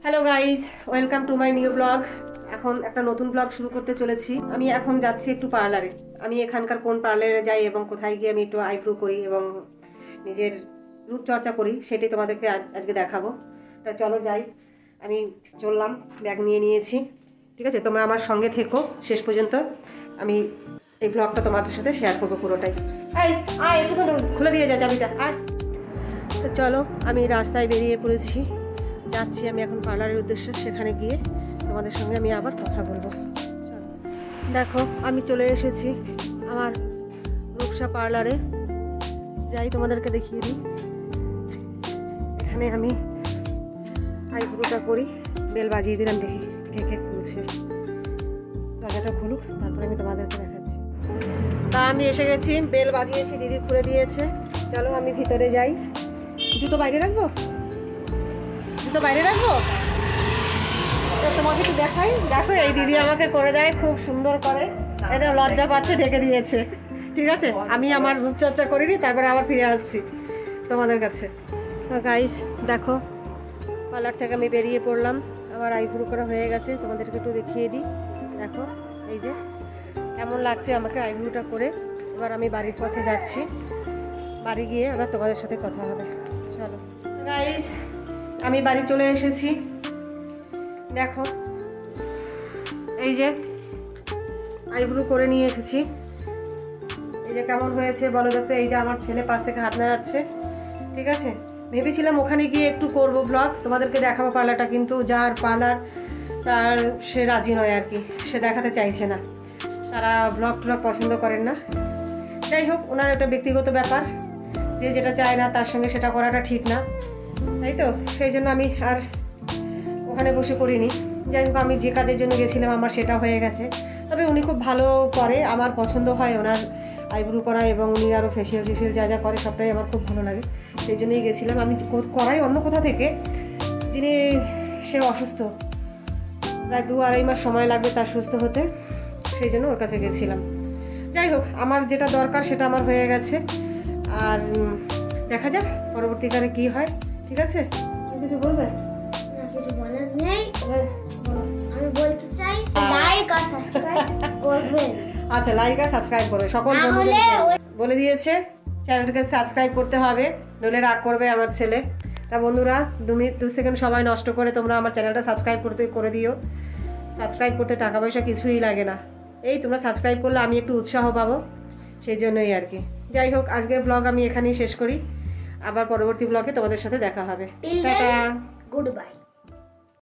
Hello guys, welcome to my new blog. এখন একটা নতুন ব্লগ শুরু করতে চলেছি। আমি এখন যাচ্ছি একটু পার্লারে। আমি এখানকার কোন পার্লারে যাই এবং কোথায় গিয়ে আমি একটু আইব্রো করি এবং নিজের রূপচর্চা করি সেটাই তোমাদেরকে আজকে দেখাবো। তা চলো যাই। আমি চললাম, ব্যাগ নিয়ে নিয়েছি। ঠিক আছে, তোমরা আমার সঙ্গে থেকো শেষ পর্যন্ত। আমি এই ব্লগটা তোমাদের সাথে শেয়ার করবো পুরোটাই। একটু খুলে দিয়ে যা চাবিটা। তো চলো, আমি রাস্তায় বেরিয়ে পড়েছি, যাচ্ছি আমি এখন পার্লারের উদ্দেশ্যে। সেখানে গিয়ে তোমাদের সঙ্গে আমি আবার কথা বলবো। দেখো, আমি চলে এসেছি আমার রূপসা পার্লারে। যাই তোমাদেরকে দেখিয়ে দিই। এখানে আমি আইব্রোটা করি। বেল বাজিয়ে দিলাম, দেখি কে কে খুলছে। দরজাটা খুলুক, তারপরে আমি তোমাদেরকে দেখাচ্ছি। তা আমি এসে গেছি, বেল বাজিয়েছি, দিদি খুলে দিয়েছে। চলো আমি ভিতরে যাই। জুতো বাইরে রাখবো, তোমাকে একটু দেখাই। দেখো, এই দিদি আমাকে করে দেয়, খুব সুন্দর করে। এটা লজ্জা পাচ্ছে, ঢেকে দিয়েছে। ঠিক আছে, আমি আমার রূপচর্চা করিনি, তারপরে আবার ফিরে আসছি তোমাদের কাছে। তো গাইস দেখো, পার্লার থেকে আমি বেরিয়ে পড়লাম। আমার আইব্রো করা হয়ে গেছে, তোমাদেরকে একটু দেখিয়ে দিই। দেখো এই যে কেমন লাগছে আমাকে আইব্রোটা করে। এবার আমি বাড়ির পথে যাচ্ছি, বাড়ি গিয়ে আবার তোমাদের সাথে কথা হবে। চলো গাইস, আমি বাড়ি চলে এসেছি। দেখো এই যে আইব্রো করে নিয়ে এসেছি। এই যে কেমন হয়েছে বলো দেখতে। এই যে আমার ছেলে পাশ থেকে হাত নাড়াচ্ছে। ঠিক আছে, ভেবেছিলাম ওখানে গিয়ে একটু করব ব্লগ, তোমাদেরকে দেখাবো পার্লারটা, কিন্তু যার পার্লার তার সে রাজি নয় আর কি, সে দেখাতে চাইছে না। তারা ব্লগ পছন্দ করেন না। যাই হোক, ওনার একটা ব্যক্তিগত ব্যাপার, যে যেটা চায় না তার সঙ্গে সেটা করাটা ঠিক না, তাই তো। সেই জন্য আমি আর ওখানে বসে করিনি। যাই হোক, আমি যে কাজের জন্য গেছিলাম আমার সেটা হয়ে গেছে। তবে উনি খুব ভালো করে, আমার পছন্দ হয় ওনার আইব্রো করা, এবং উনি আরও ফেসিয়াল যা যা করে সবটাই আমার খুব ভালো লাগে। সেই জন্যই গেছিলাম। আমি করাই অন্য কোথা থেকে, যিনি সে অসুস্থ, প্রায় 2-2.5 মাস সময় লাগবে তার সুস্থ হতে। সেই জন্য ওর কাছে গেছিলাম। যাই হোক, আমার যেটা দরকার সেটা আমার হয়ে গেছে। আর দেখা যাক পরবর্তীকালে কি হয়। ঠিক আছে, কিছু বলবে? কিছু বলার নেই। আমি বলতে চাই লাইক আর সাবস্ক্রাইব করবেন। আচ্ছা, লাইক আর সাবস্ক্রাইব করবে সকল বন্ধুদের। বলে দিয়েছে চ্যানেলটাকে সাবস্ক্রাইব করতে হবে, নইলে রাগ করবে আমার ছেলে। তা বন্ধুরা, 2 সেকেন্ড সময় নষ্ট করে তোমরা আমার চ্যানেলটা সাবস্ক্রাইব করে দিও। সাবস্ক্রাইব করতে টাকা পয়সা কিছুই লাগে না। এই তোমরা সাবস্ক্রাইব করলে আমি একটু উৎসাহ পাবো, সেই জন্যই আর কি। যাই হোক, আজকের ব্লগ আমি এখানেই শেষ করি। আবার পরবর্তী ব্লগে তোমাদের সাথে দেখা হবে। Tata, good bye.